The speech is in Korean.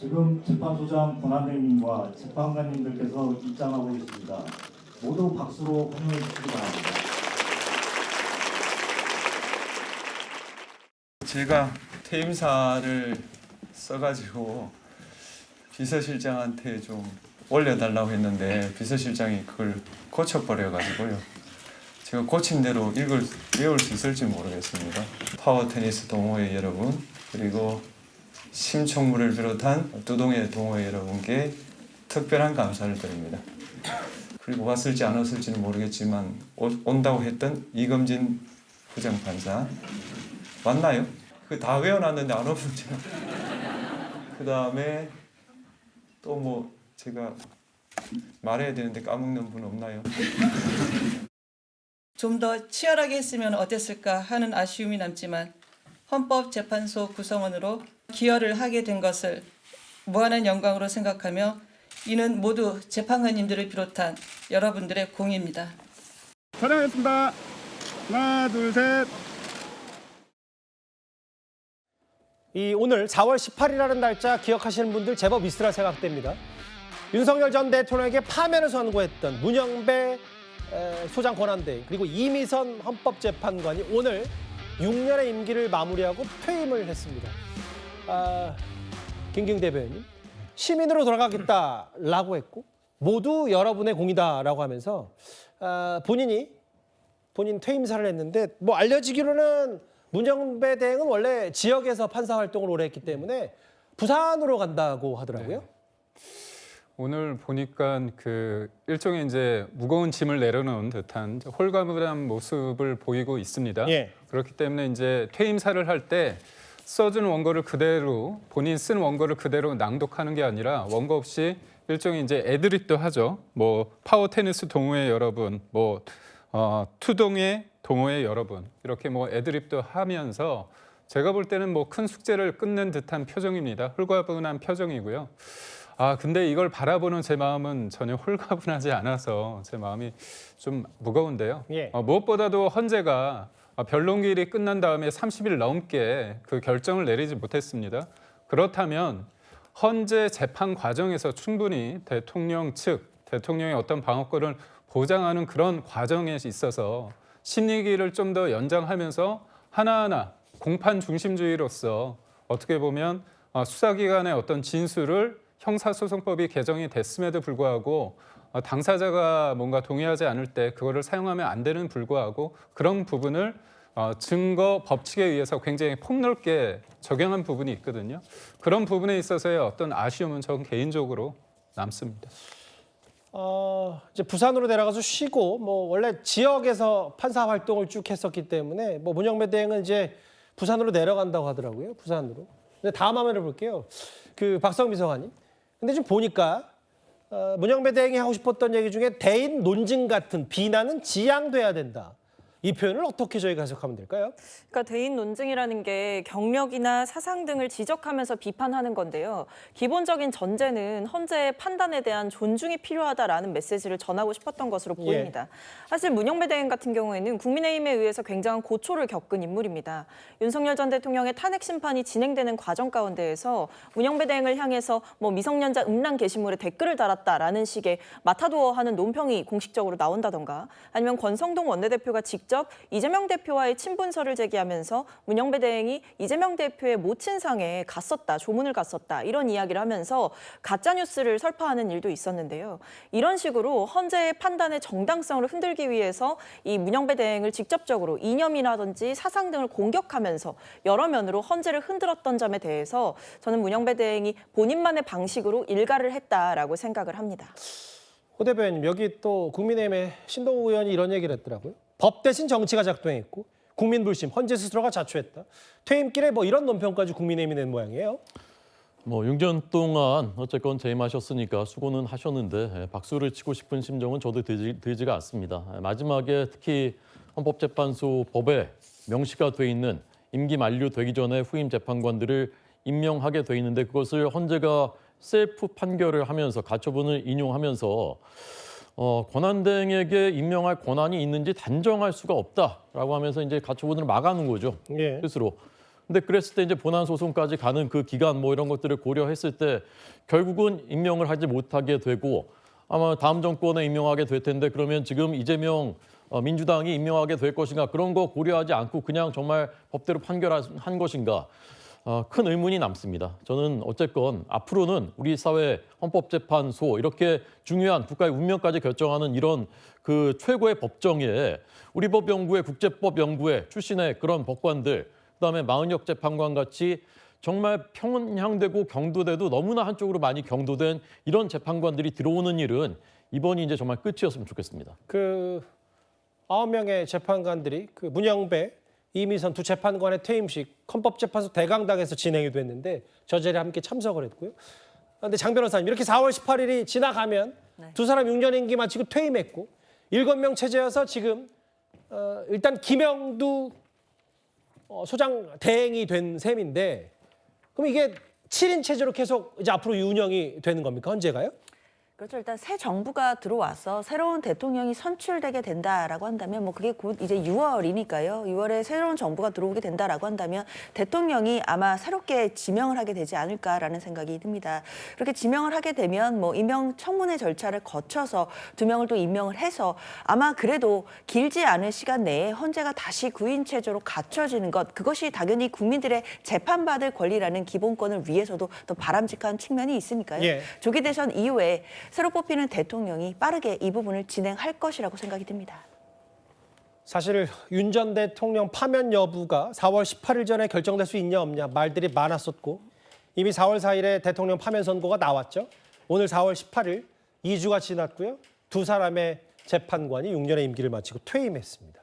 지금 재판소장 권한대행님과 재판관님들께서 입장하고 있습니다. 모두 박수로 환영해 주시기 바랍니다. 제가 퇴임사를 써가지고 비서실장한테 좀 올려달라고 했는데 비서실장이 그걸 고쳐버려가지고요. 제가 고친 대로 외울 수 있을지 모르겠습니다. 파워테니스 동호회 여러분, 그리고 심총무를 비롯한 두 동의 동호회 여러분께 특별한 감사를 드립니다. 그리고 왔을지 안 왔을지는 모르겠지만 온다고 했던 이금진 부장판사 맞나요? 그 다 외워놨는데 안 오면 제가 그 다음에 또 뭐 제가 말해야 되는데 까먹는 분 없나요? 좀 더 치열하게 했으면 어땠을까 하는 아쉬움이 남지만 헌법재판소 구성원으로 기여를 하게 된 것을 무한한 영광으로 생각하며 이는 모두 재판관님들을 비롯한 여러분들의 공입니다. 촬영하겠습니다. 하나, 둘, 셋. 오늘 4월 18일이라는 날짜 기억하시는 분들 제법 있으라 생각됩니다. 윤석열 전 대통령에게 파면을 선고했던 문영배 소장 권한대행 그리고 이미선 헌법재판관이 오늘 6년의 임기를 마무리하고 퇴임을 했습니다. 김경 대변인, 시민으로 돌아가겠다라고 했고 모두 여러분의 공이다라고 하면서 본인 퇴임사를 했는데 뭐 알려지기로는 문영배 대행은 원래 지역에서 판사 활동을 오래 했기 때문에 부산으로 간다고 하더라고요. 네. 오늘 보니까 그 일종의 이제 무거운 짐을 내려놓은 듯한 홀가분한 모습을 보이고 있습니다. 예. 그렇기 때문에 이제 퇴임사를 할 때 써준 원고를 그대로 본인 쓴 원고를 그대로 낭독하는 게 아니라 원고 없이 일종의 이제 애드립도 하죠. 뭐 파워 테니스 동호회 여러분, 뭐 투동회 동호회 여러분 이렇게 뭐 애드립도 하면서 제가 볼 때는 뭐 큰 숙제를 끝낸 듯한 표정입니다. 홀가분한 표정이고요. 근데 이걸 바라보는 제 마음은 전혀 홀가분하지 않아서 제 마음이 좀 무거운데요. 예. 무엇보다도 헌재가 변론기일이 끝난 다음에 30일 넘게 그 결정을 내리지 못했습니다. 그렇다면 헌재 재판 과정에서 충분히 대통령 측, 대통령의 어떤 방어권을 보장하는 그런 과정에 있어서 심리기를 좀 더 연장하면서 하나하나 공판 중심주의로서 어떻게 보면 수사기관의 어떤 진술을 형사소송법이 개정이 됐음에도 불구하고 당사자가 뭔가 동의하지 않을 때 그거를 사용하면 안 되는 불구하고 그런 부분을 증거 법칙에 의해서 굉장히 폭넓게 적용한 부분이 있거든요. 그런 부분에 있어서의 어떤 아쉬움은 전 개인적으로 남습니다. 이제 부산으로 내려가서 쉬고 뭐 원래 지역에서 판사 활동을 쭉 했었기 때문에 뭐 문영배 대행은 이제 부산으로 내려간다고 하더라고요. 부산으로. 근데 다음 화면을 볼게요. 그 박성미 비서관님. 근데 좀 보니까 문영배 대행이 하고 싶었던 얘기 중에 대인 논증 같은 비난은 지양돼야 된다. 이 표현을 어떻게 저희가 해석하면 될까요? 그러니까 대인 논증이라는 게 경력이나 사상 등을 지적하면서 비판하는 건데요. 기본적인 전제는 헌재의 판단에 대한 존중이 필요하다라는 메시지를 전하고 싶었던 것으로 보입니다. 사실 문영배 대행 같은 경우에는 국민의힘에 의해서 굉장한 고초를 겪은 인물입니다. 윤석열 전 대통령의 탄핵 심판이 진행되는 과정 가운데에서 문영배 대행을 향해서 뭐 미성년자 음란 게시물에 댓글을 달았다라는 식의 마타도어 하는 논평이 공식적으로 나온다던가 아니면 권성동 원내대표가 직접 이재명 대표와의 친분설을 제기하면서 문영배 대행이 이재명 대표의 모친상에 갔었다, 조문을 갔었다 이런 이야기를 하면서 가짜뉴스를 설파하는 일도 있었는데요. 이런 식으로 헌재의 판단의 정당성을 흔들기 위해서 이 문영배 대행을 직접적으로 이념이라든지 사상 등을 공격하면서 여러 면으로 헌재를 흔들었던 점에 대해서 저는 문영배 대행이 본인만의 방식으로 일가를 했다라고 생각을 합니다. 호 대변인, 여기 또 국민의힘의 신동우 의원이 이런 얘기를 했더라고요. 법 대신 정치가 작동했고 국민 불심, 헌재 스스로가 자초했다. 퇴임길에 뭐 이런 논평까지 국민의힘이 낸 모양이에요. 뭐 6년 동안 어쨌건 재임하셨으니까 수고는 하셨는데 박수를 치고 싶은 심정은 저도 들지가 않습니다. 마지막에 특히 헌법재판소 법에 명시가 돼 있는 임기 만료되기 전에 후임 재판관들을 임명하게 돼 있는데 그것을 헌재가 셀프 판결을 하면서 가처분을 인용하면서 권한대행에게 임명할 권한이 있는지 단정할 수가 없다라고 하면서 이제 가처분을 막아놓은 거죠. 예. 스스로. 근데 그랬을 때 이제 본안 소송까지 가는 그 기간 뭐 이런 것들을 고려했을 때 결국은 임명을 하지 못하게 되고 아마 다음 정권에 임명하게 될 텐데 그러면 지금 이재명 민주당이 임명하게 될 것인가 그런 거 고려하지 않고 그냥 정말 법대로 판결한 것인가 큰 의문이 남습니다. 저는 어쨌건 앞으로는 우리 사회 헌법재판소 이렇게 중요한 국가의 운명까지 결정하는 이런 그 최고의 법정에 우리 법연구회, 국제법연구회 출신의 그런 법관들 그다음에 마은혁 재판관 같이 정말 편향되고 경도돼도 너무나 한쪽으로 많이 경도된 이런 재판관들이 들어오는 일은 이번이 이제 정말 끝이었으면 좋겠습니다. 그 9명의 재판관들이 그 문영배, 이미선 두 재판관의 퇴임식 헌법재판소 대강당에서 진행이 됐는데 저 자리에 함께 참석을 했고요. 그런데 장 변호사님 이렇게 4월 18일이 지나가면 두 사람 6년 임기 마치고 퇴임했고 7명 체제여서 지금 일단 김영두 소장 대행이 된 셈인데 그럼 이게 7인 체제로 계속 이제 앞으로 운영이 되는 겁니까? 헌재가요? 그렇죠. 일단 새 정부가 들어와서 새로운 대통령이 선출되게 된다라고 한다면 뭐 그게 곧 이제 6월이니까요. 6월에 새로운 정부가 들어오게 된다라고 한다면 대통령이 아마 새롭게 지명을 하게 되지 않을까라는 생각이 듭니다. 그렇게 지명을 하게 되면 뭐 임명 청문회 절차를 거쳐서 2명을 또 임명을 해서 아마 그래도 길지 않은 시간 내에 헌재가 다시 9인 체제로 갖춰지는 것 그것이 당연히 국민들의 재판받을 권리라는 기본권을 위해서도 더 바람직한 측면이 있으니까요. 예. 조기 대선 이후에 새로 뽑히는 대통령이 빠르게 이 부분을 진행할 것이라고 생각이 듭니다. 사실 윤 전 대통령 파면 여부가 4월 18일 전에 결정될 수 있냐 없냐 말들이 많았었고 이미 4월 4일에 대통령 파면 선고가 나왔죠. 오늘 4월 18일 2주가 지났고요. 두 사람의 재판관이 6년의 임기를 마치고 퇴임했습니다.